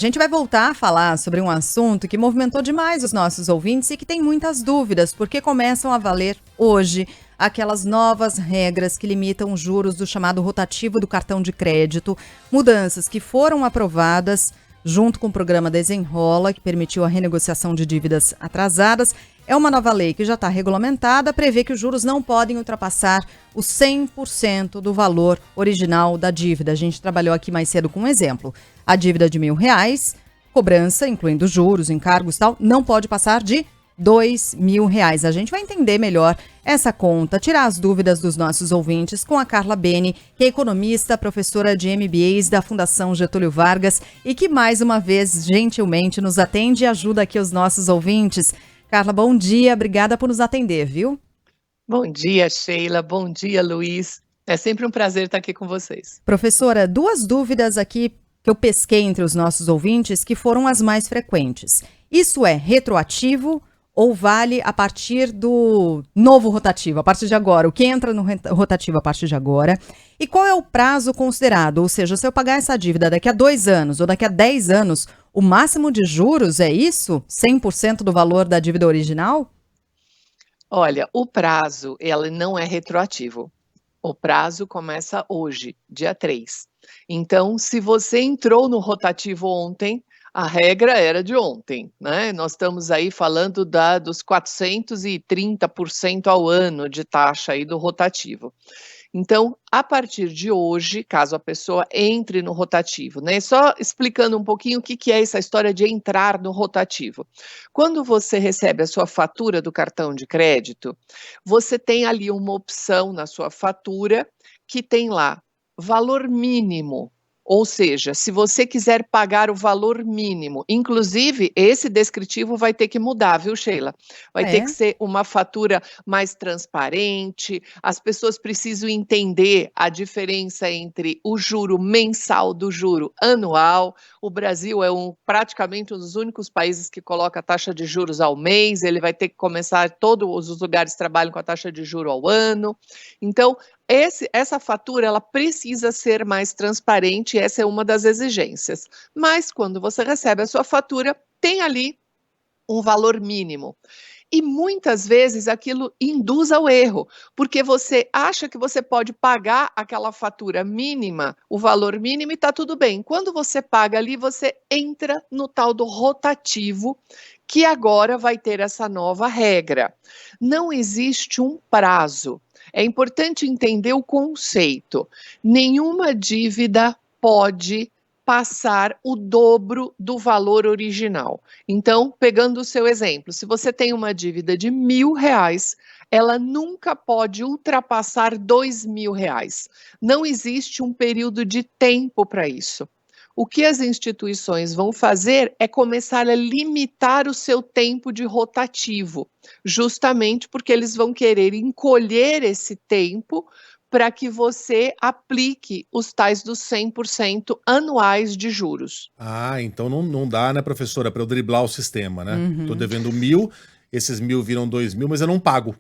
A gente vai voltar a falar sobre um assunto que movimentou demais os nossos ouvintes e que tem muitas dúvidas, porque começam a valer hoje aquelas novas regras que limitam os juros do chamado rotativo do cartão de crédito, mudanças que foram aprovadas junto com o programa Desenrola, que permitiu a renegociação de dívidas atrasadas. É uma nova lei que já está regulamentada, prevê que os juros não podem ultrapassar os 100% do valor original da dívida. A gente trabalhou aqui mais cedo com um exemplo. A dívida de R$ 1.000, cobrança, incluindo juros, encargos e tal, não pode passar de R$ 2.000. A gente vai entender melhor essa conta, tirar as dúvidas dos nossos ouvintes com a Carla Bene, que é economista, professora de MBAs da Fundação Getúlio Vargas e que mais uma vez gentilmente nos atende e ajuda aqui os nossos ouvintes. Carla, bom dia, obrigada por nos atender, viu? Bom dia, Sheila, bom dia, Luiz. É sempre um prazer estar aqui com vocês. Professora, duas dúvidas aqui que eu pesquei entre os nossos ouvintes que foram as mais frequentes. Isso é retroativo ou vale a partir do novo rotativo, a partir de agora? O que entra no rotativo a partir de agora? E qual é o prazo considerado? Ou seja, se eu pagar essa dívida daqui a 2 anos ou daqui a 10 anos, o máximo de juros é isso? 100% do valor da dívida original? Olha, o prazo, ele não é retroativo. O prazo começa hoje, dia 3. Então, se você entrou no rotativo ontem, a regra era de ontem, né? Nós estamos aí falando dos 430% ao ano de taxa aí do rotativo. Então, a partir de hoje, caso a pessoa entre no rotativo, né? Só explicando um pouquinho o que é essa história de entrar no rotativo. Quando você recebe a sua fatura do cartão de crédito, você tem ali uma opção na sua fatura que tem lá valor mínimo. Ou seja, se você quiser pagar o valor mínimo, inclusive esse descritivo vai ter que mudar, viu, Sheila? Vai ter que ser uma fatura mais transparente, as pessoas precisam entender a diferença entre o juro mensal do juro anual. O Brasil é praticamente um dos únicos países que coloca a taxa de juros ao mês, ele vai ter que começar, todos os lugares trabalham com a taxa de juro ao ano. Então, essa fatura ela precisa ser mais transparente, essa é uma das exigências. Mas quando você recebe a sua fatura, tem ali um valor mínimo. E muitas vezes aquilo induz ao erro, porque você acha que você pode pagar aquela fatura mínima, o valor mínimo, e está tudo bem. Quando você paga ali, você entra no tal do rotativo, que agora vai ter essa nova regra. Não existe um prazo. É importante entender o conceito. Nenhuma dívida pode passar o dobro do valor original. Então, pegando o seu exemplo, se você tem uma dívida de R$ 1.000, ela nunca pode ultrapassar R$ 2.000. Não existe um período de tempo para isso. O que as instituições vão fazer é começar a limitar o seu tempo de rotativo, justamente porque eles vão querer encolher esse tempo para que você aplique os tais dos 100% anuais de juros. Ah, então não dá, né, professora, para eu driblar o sistema, né? Tô Uhum. devendo 1.000, esses 1.000 viram 2.000, mas eu não pago.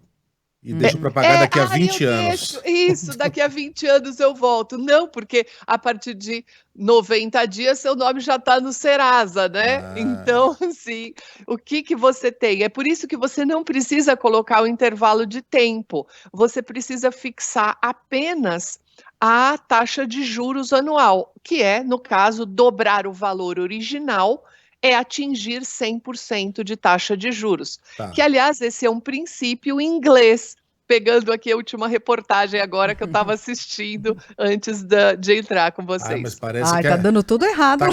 E deixo para pagar daqui a 20 eu anos. deixo, isso, daqui a 20 anos eu volto. Não, porque a partir de 90 dias seu nome já está no Serasa, né? Ah, Então, assim, o que você tem? É por isso que você não precisa colocar o intervalo de tempo. Você precisa fixar apenas a taxa de juros anual, que é, no caso, dobrar o valor original é atingir 100% de taxa de juros. tá. Que, aliás, esse é um princípio inglês, pegando aqui a última reportagem agora que eu estava assistindo antes de entrar com Ah, mas vocês. parece Ai, que tá dando tudo errado.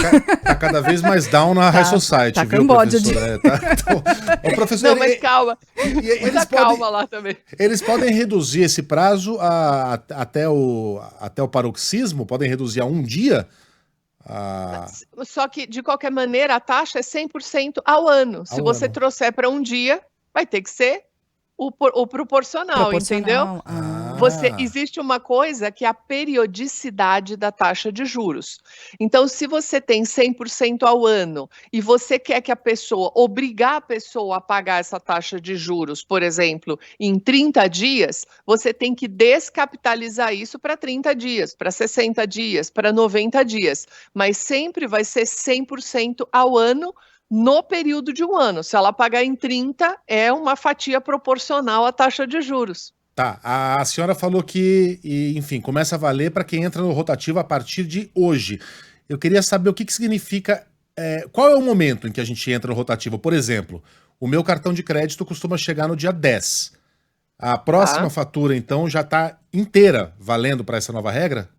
tá cada vez mais down na High Society, tá viu, Camboja de- professora? Então, ô, professor, Não, mas calma, eles muita calma lá também. eles podem reduzir esse prazo até o paroxismo? Podem reduzir a um dia? Ah, Só que, de qualquer maneira, a taxa é 100% ao ano. Se ao você ano. trouxer para um dia, vai ter que ser o proporcional, entendeu? Proporcional. Ah. Existe uma coisa que é a periodicidade da taxa de juros. Então, se você tem 100% ao ano e você quer que obrigar a pessoa a pagar essa taxa de juros, por exemplo, em 30 dias, você tem que descapitalizar isso para 30 dias, para 60 dias, para 90 dias. Mas sempre vai ser 100% ao ano no período de um ano. Se ela pagar em 30, é uma fatia proporcional à taxa de juros. Tá, a senhora falou que, enfim, começa a valer para quem entra no rotativo a partir de hoje. Eu queria saber o que significa, qual é o momento em que a gente entra no rotativo? Por exemplo, o meu cartão de crédito costuma chegar no dia 10. A próxima fatura, então, já está inteira valendo para essa nova regra?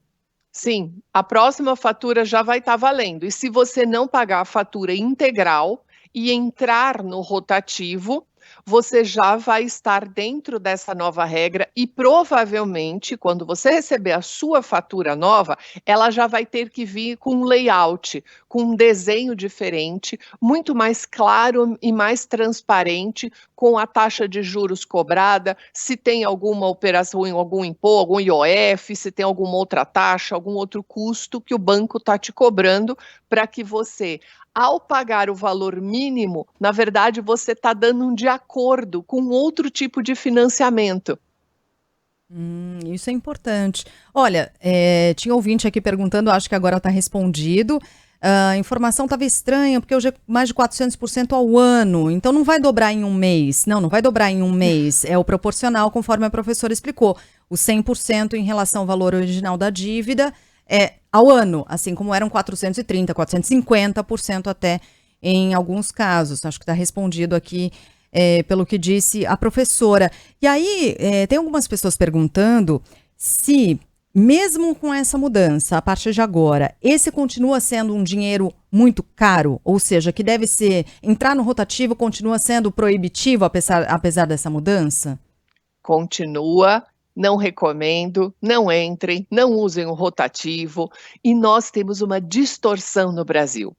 Sim, a próxima fatura já vai estar valendo. E se você não pagar a fatura integral e entrar no rotativo, você já vai estar dentro dessa nova regra e provavelmente, quando você receber a sua fatura nova, ela já vai ter que vir com um layout, com um desenho diferente, muito mais claro e mais transparente, com a taxa de juros cobrada, se tem alguma operação, algum imposto, algum IOF, se tem alguma outra taxa, algum outro custo que o banco está te cobrando para que você, ao pagar o valor mínimo, na verdade, você está dando um de acordo com outro tipo de financiamento. Isso é importante. Olha, tinha ouvinte aqui perguntando, acho que agora está respondido. A informação estava estranha, porque hoje é mais de 400% ao ano, então não vai dobrar em um mês. Não vai dobrar em um mês. É o proporcional, conforme a professora explicou. O 100% em relação ao valor original da dívida ao ano, assim como eram 430%, 450% até em alguns casos. Acho que está respondido aqui pelo que disse a professora. E aí, tem algumas pessoas perguntando se, mesmo com essa mudança, a partir de agora, esse continua sendo um dinheiro muito caro, ou seja, que deve entrar no rotativo continua sendo proibitivo, apesar dessa mudança? Continua. Não recomendo, não entrem, não usem o rotativo, e nós temos uma distorção no Brasil.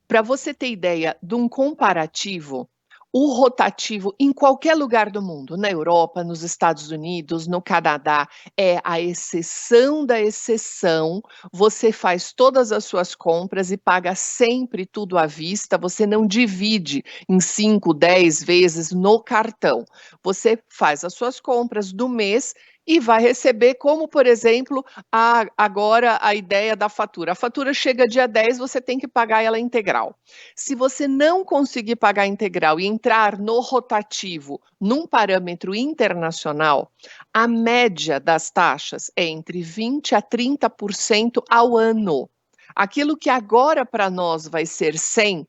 Para você ter ideia de um comparativo, o rotativo em qualquer lugar do mundo, na Europa, nos Estados Unidos, no Canadá, é a exceção da exceção. Você faz todas as suas compras e paga sempre tudo à vista, você não divide em 5, 10 vezes no cartão. Você faz as suas compras do mês e vai receber, como, por exemplo, agora a ideia da fatura. A fatura chega dia 10, você tem que pagar ela integral. Se você não conseguir pagar integral e entrar no rotativo num parâmetro internacional, a média das taxas é entre 20% a 30% ao ano. Aquilo que agora para nós vai ser 100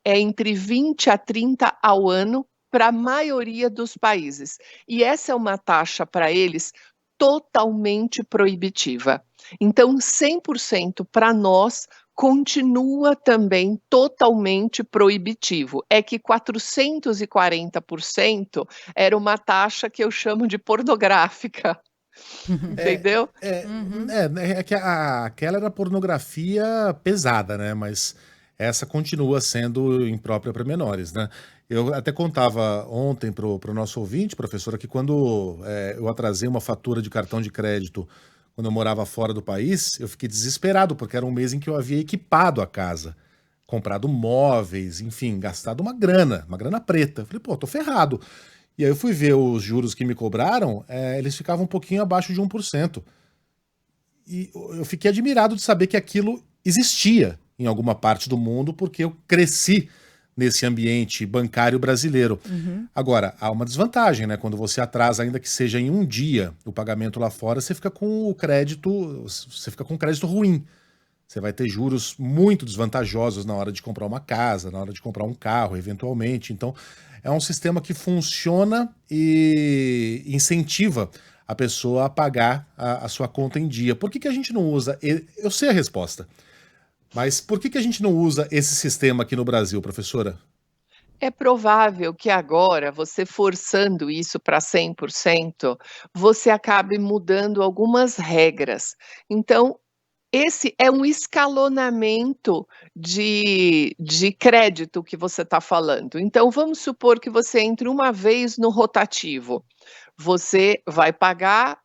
é entre 20 a 30 ao ano para a maioria dos países. E essa é uma taxa para eles totalmente proibitiva. Então, 100% para nós continua também totalmente proibitivo. É que 440% era uma taxa que eu chamo de pornográfica. Entendeu? É que aquela era pornografia pesada, né? Mas essa continua sendo imprópria para menores, né? Eu até contava ontem pro nosso ouvinte, professora, que quando eu atrasei uma fatura de cartão de crédito quando eu morava fora do país, eu fiquei desesperado, porque era um mês em que eu havia equipado a casa, comprado móveis, enfim, gastado uma grana preta. Eu falei, pô, tô ferrado. E aí eu fui ver os juros que me cobraram, eles ficavam um pouquinho abaixo de 1%. E eu fiquei admirado de saber que aquilo existia em alguma parte do mundo, porque eu cresci nesse ambiente bancário brasileiro. Agora, há uma desvantagem, né? Quando você atrasa, ainda que seja em um dia, o pagamento lá fora, você fica com crédito ruim. Você vai ter juros muito desvantajosos na hora de comprar uma casa, na hora de comprar um carro, eventualmente. Então, é um sistema que funciona e incentiva a pessoa a pagar a sua conta em dia. Por que a gente não usa? Eu sei a resposta, mas por que a gente não usa esse sistema aqui no Brasil, professora? É provável que agora, você forçando isso para 100%, você acabe mudando algumas regras. Então, esse é um escalonamento de crédito que você está falando. Então, vamos supor que você entre uma vez no rotativo. Você vai pagar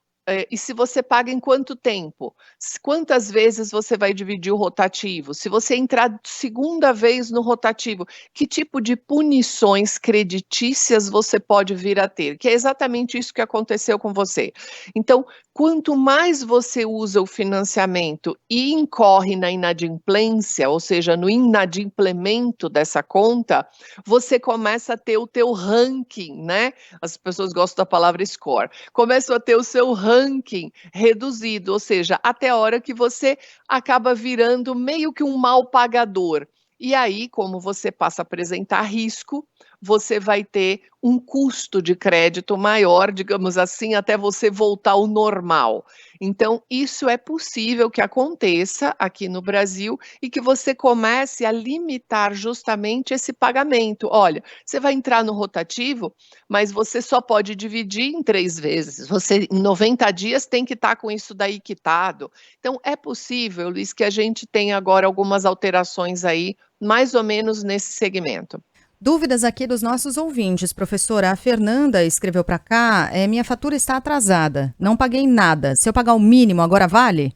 E se você paga em quanto tempo? Quantas vezes você vai dividir o rotativo? Se você entrar segunda vez no rotativo, que tipo de punições creditícias você pode vir a ter? Que é exatamente isso que aconteceu com você. Então, quanto mais você usa o financiamento e incorre na inadimplência, ou seja, no inadimplemento dessa conta, você começa a ter o teu ranking, né? As pessoas gostam da palavra score. Começa a ter o seu ranking reduzido, ou seja, até a hora que você acaba virando meio que um mal pagador. E aí, como você passa a apresentar risco, você vai ter um custo de crédito maior, digamos assim, até você voltar ao normal. Então, isso é possível que aconteça aqui no Brasil e que você comece a limitar justamente esse pagamento. Olha, você vai entrar no rotativo, mas você só pode dividir em 3 vezes. Você, em 90 dias, tem que estar com isso daí quitado. Então, é possível, Luiz, que a gente tenha agora algumas alterações aí, mais ou menos nesse segmento. Dúvidas aqui dos nossos ouvintes. Professora, a Fernanda escreveu para cá, minha fatura está atrasada, não paguei nada. Se eu pagar o mínimo, agora vale?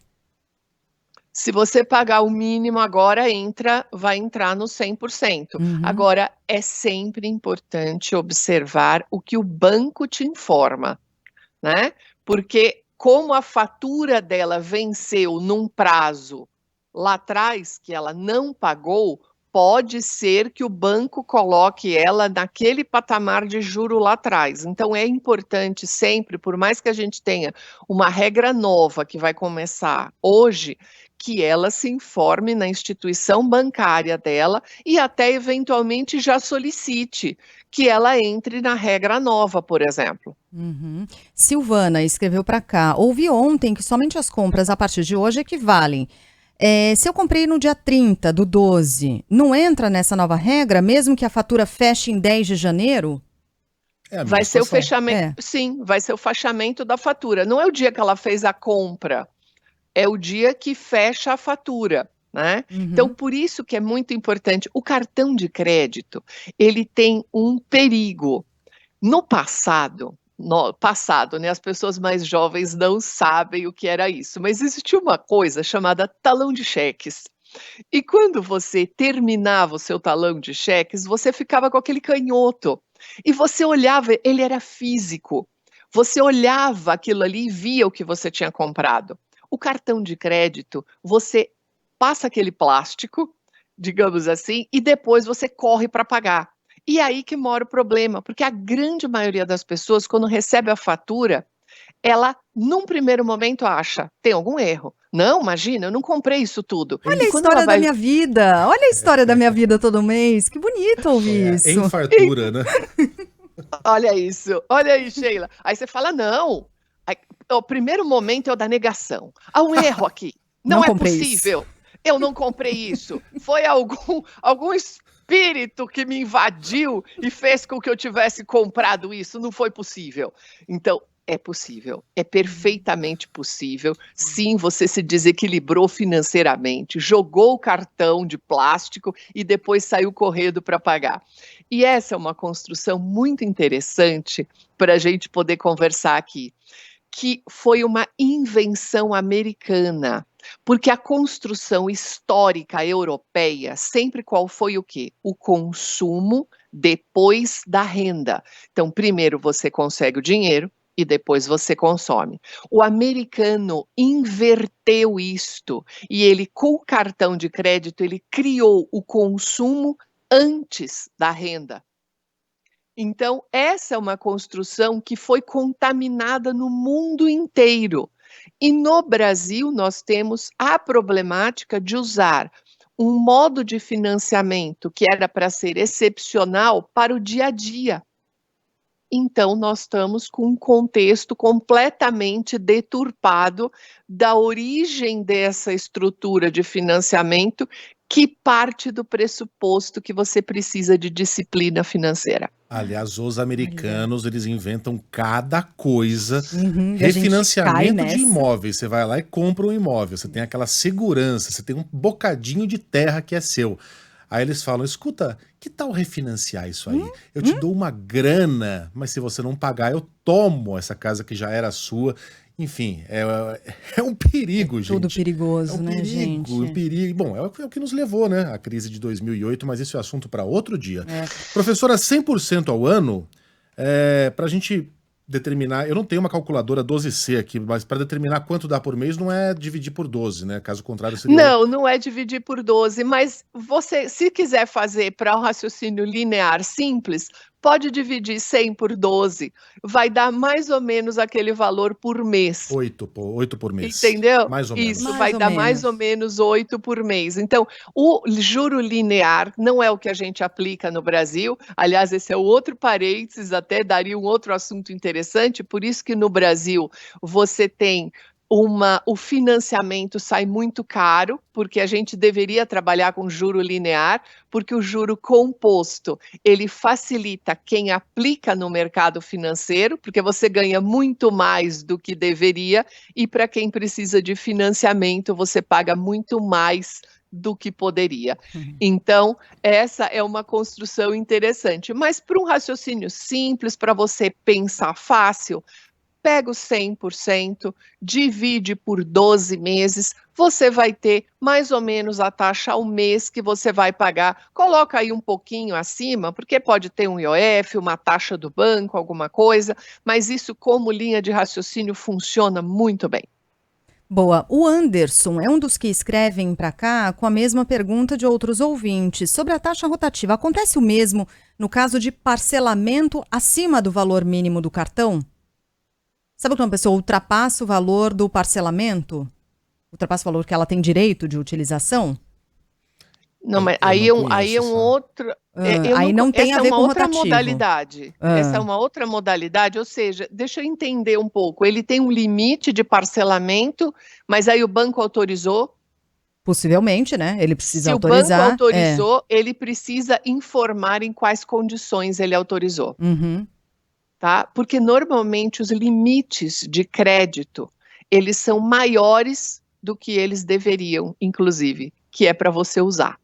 Se você pagar o mínimo agora, vai entrar no 100%. Agora, é sempre importante observar o que o banco te informa, né? Porque como a fatura dela venceu num prazo lá atrás, que ela não pagou, pode ser que o banco coloque ela naquele patamar de juro lá atrás. Então, é importante sempre, por mais que a gente tenha uma regra nova que vai começar hoje, que ela se informe na instituição bancária dela e até eventualmente já solicite que ela entre na regra nova, por exemplo. Silvana escreveu para cá, ouvi ontem que somente as compras a partir de hoje equivalem. Se eu comprei no dia 30 do 12, não entra nessa nova regra, mesmo que a fatura feche em 10 de janeiro? Vai ser o fechamento, sim, vai ser o fechamento da fatura. Não é o dia que ela fez a compra, é o dia que fecha a fatura, né? Então, por isso que é muito importante. O cartão de crédito, ele tem um perigo. No passado, né, as pessoas mais jovens não sabem o que era isso, mas existia uma coisa chamada talão de cheques. E quando você terminava o seu talão de cheques, você ficava com aquele canhoto. E você olhava, ele era físico. Você olhava aquilo ali e via o que você tinha comprado. O cartão de crédito, você passa aquele plástico, digamos assim, e depois você corre para pagar. E aí que mora o problema, porque a grande maioria das pessoas, quando recebe a fatura, ela, num primeiro momento, acha, tem algum erro. Não, imagina, eu não comprei isso tudo. Olha a história da minha vida, olha a história da minha vida todo mês, que bonito ouvir isso. Em fartura, né? Olha isso, olha aí, Sheila. Aí você fala, não, o primeiro momento é o da negação. Há um erro aqui, não é possível. Eu não comprei isso. Foi algum espírito que me invadiu e fez com que eu tivesse comprado isso. Não foi possível. Então, é possível, é perfeitamente possível. Sim, você se desequilibrou financeiramente, jogou o cartão de plástico e depois saiu correndo para pagar. E essa é uma construção muito interessante para a gente poder conversar aqui, que foi uma invenção americana. Porque a construção histórica europeia, sempre qual foi o quê? O consumo depois da renda. Então, primeiro você consegue o dinheiro e depois você consome. O americano inverteu isto e ele, com o cartão de crédito, ele criou o consumo antes da renda. Então, essa é uma construção que foi contaminada no mundo inteiro. E no Brasil, nós temos a problemática de usar um modo de financiamento que era para ser excepcional para o dia a dia. Então, nós estamos com um contexto completamente deturpado da origem dessa estrutura de financiamento que parte do pressuposto que você precisa de disciplina financeira. Aliás, os americanos, eles inventam cada coisa. Refinanciamento de imóveis. Você vai lá e compra um imóvel. Você tem aquela segurança, você tem um bocadinho de terra que é seu. Aí eles falam, escuta, que tal refinanciar isso aí? Eu te dou uma grana, mas se você não pagar, eu tomo essa casa que já era sua. enfim, é um perigo, Tudo gente. É perigoso, um né, perigo, gente? um perigo. Bom, é o que nos levou, né, à crise de 2008, mas isso é assunto para outro dia. É. Professora, 100% ao ano, para a gente determinar, eu não tenho uma calculadora 12C aqui, mas para determinar quanto dá por mês não é dividir por 12, né? Caso contrário seria... Não é dividir por 12, mas você, se quiser fazer para um raciocínio linear simples, pode dividir 100 por 12, vai dar mais ou menos aquele valor por mês. 8 por mês. Entendeu? Mais ou menos. Isso, Mais vai ou dar mais ou menos. menos 8 por mês. Então, o juro linear não é o que a gente aplica no Brasil. Aliás, esse é outro parênteses, até daria um outro assunto interessante. Por isso que no Brasil você tem o financiamento sai muito caro, porque a gente deveria trabalhar com juro linear, porque o juro composto, ele facilita quem aplica no mercado financeiro, porque você ganha muito mais do que deveria, e para quem precisa de financiamento, você paga muito mais do que poderia. Então, essa é uma construção interessante. Mas para um raciocínio simples, para você pensar fácil, pega o 100%, divide por 12 meses, você vai ter mais ou menos a taxa ao mês que você vai pagar. Coloca aí um pouquinho acima, porque pode ter um IOF, uma taxa do banco, alguma coisa, mas isso como linha de raciocínio funciona muito bem. Boa. O Anderson é um dos que escrevem para cá com a mesma pergunta de outros ouvintes. Sobre a taxa rotativa, acontece o mesmo no caso de parcelamento acima do valor mínimo do cartão? Sabe quando uma pessoa ultrapassa o valor do parcelamento? Ultrapassa o valor que ela tem direito de utilização? Não, mas Eu aí não é um conheço, outro. Aí não tem Essa a é ver uma com outra rotativo. modalidade. Essa é uma outra modalidade, ou seja, deixa eu entender um pouco. Ele tem um limite de parcelamento, mas aí o banco autorizou. Possivelmente, né? Ele precisa Se o banco autorizar. autorizou, ele precisa informar em quais condições ele autorizou. Uhum. Tá? Porque normalmente os limites de crédito, eles são maiores do que eles deveriam, inclusive, que é para você usar.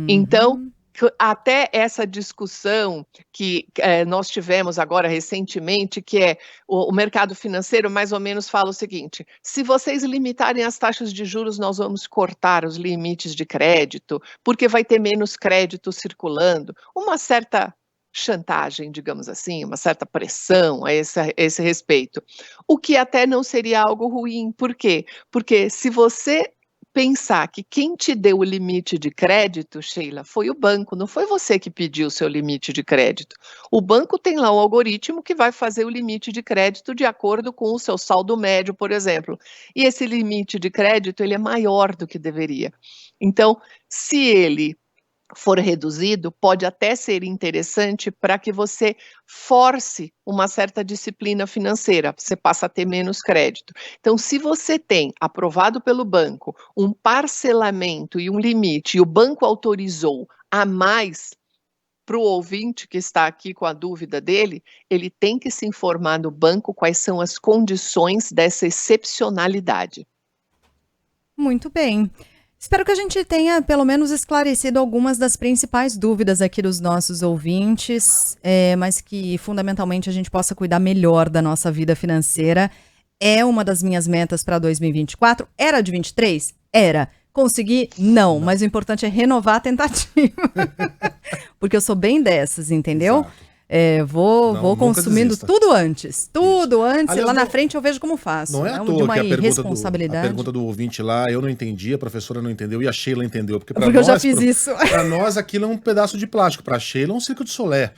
Então, até essa discussão que nós tivemos agora recentemente, que é o mercado financeiro mais ou menos fala o seguinte: se vocês limitarem as taxas de juros, nós vamos cortar os limites de crédito, porque vai ter menos crédito circulando. Uma certa chantagem, digamos assim, uma certa pressão a esse respeito. O que até não seria algo ruim. Por quê? Porque se você pensar que quem te deu o limite de crédito, Sheila, foi o banco, não foi você que pediu o seu limite de crédito. O banco tem lá um algoritmo que vai fazer o limite de crédito de acordo com o seu saldo médio, por exemplo. E esse limite de crédito, ele é maior do que deveria. Então, se ele for reduzido, pode até ser interessante para que você force uma certa disciplina financeira, você passa a ter menos crédito. Então, se você tem aprovado pelo banco um parcelamento e um limite, e o banco autorizou a mais para o ouvinte que está aqui com a dúvida dele, ele tem que se informar no banco quais são as condições dessa excepcionalidade. Muito bem. Espero que a gente tenha, pelo menos, esclarecido algumas das principais dúvidas aqui dos nossos ouvintes, mas que, fundamentalmente, a gente possa cuidar melhor da nossa vida financeira. É uma das minhas metas para 2024. Era de 23? Era. Consegui? Não. Mas o importante é renovar a tentativa. Porque eu sou bem dessas, entendeu? Exato. Vou consumindo desista. tudo antes. Tudo antes, Aliás, e lá na não- frente eu vejo como faço. Não é à de toa uma que a irresponsabilidade. pergunta do ouvinte lá, eu não entendi, a professora não entendeu e a Sheila entendeu. Porque Porque eu já fiz isso. Para nós aquilo é um pedaço de plástico, para a Sheila é um circo de solé.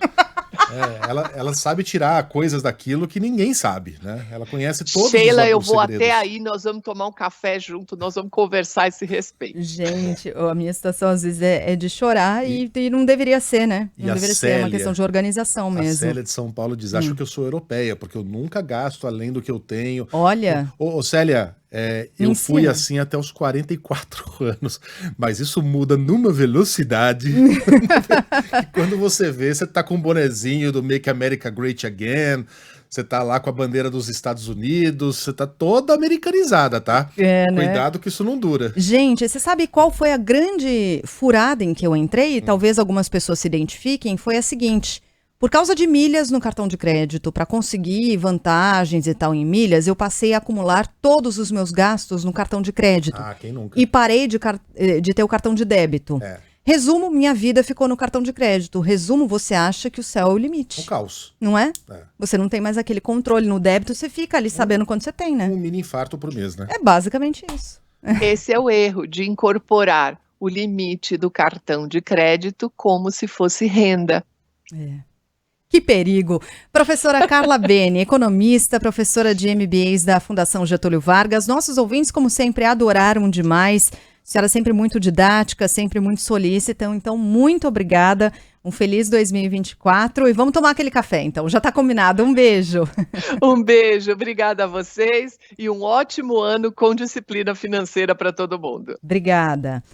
Ela sabe tirar coisas daquilo que ninguém sabe, né? Ela conhece todos Sheila, os eu vou segredos. até aí, nós vamos tomar um café junto, nós vamos conversar a esse respeito. Gente, a minha situação às vezes é de chorar e não deveria ser, né? E Não a deveria ser, é uma Célia? questão de organização A mesmo. Célia de São Paulo diz, acho que eu sou europeia, porque eu nunca gasto além do que eu tenho. Olha, Ô Célia, Me eu fui ensina. assim até os 44 anos, mas isso muda numa velocidade. que quando você vê, você tá com um bonezinho do Make America Great Again, você tá lá com a bandeira dos Estados Unidos, você tá toda americanizada, tá? né? Cuidado que isso não dura. Gente, você sabe qual foi a grande furada em que eu entrei? E talvez algumas pessoas se identifiquem. Foi a seguinte: Por causa de milhas no cartão de crédito, para conseguir vantagens e tal em milhas, eu passei a acumular todos os meus gastos no cartão de crédito. Ah, quem nunca? E parei de ter o cartão de débito. É, Resumo, minha vida ficou no cartão de crédito. Resumo, você acha que o céu é o um limite, caos. não é? É. Você não tem mais aquele controle no débito, você fica ali sabendo quanto você tem, né? Um mini infarto por mês, né? É basicamente isso. Esse é o erro de incorporar o limite do cartão de crédito como se fosse renda. Que perigo! Professora Carla Bene, economista, professora de MBAs da Fundação Getúlio Vargas. Nossos ouvintes, como sempre, adoraram demais. A senhora sempre muito didática, sempre muito solícita. Então, muito obrigada. Um feliz 2024. E vamos tomar aquele café, então. Já está combinado. Um beijo. Um beijo, obrigada a vocês e um ótimo ano com disciplina financeira para todo mundo. Obrigada.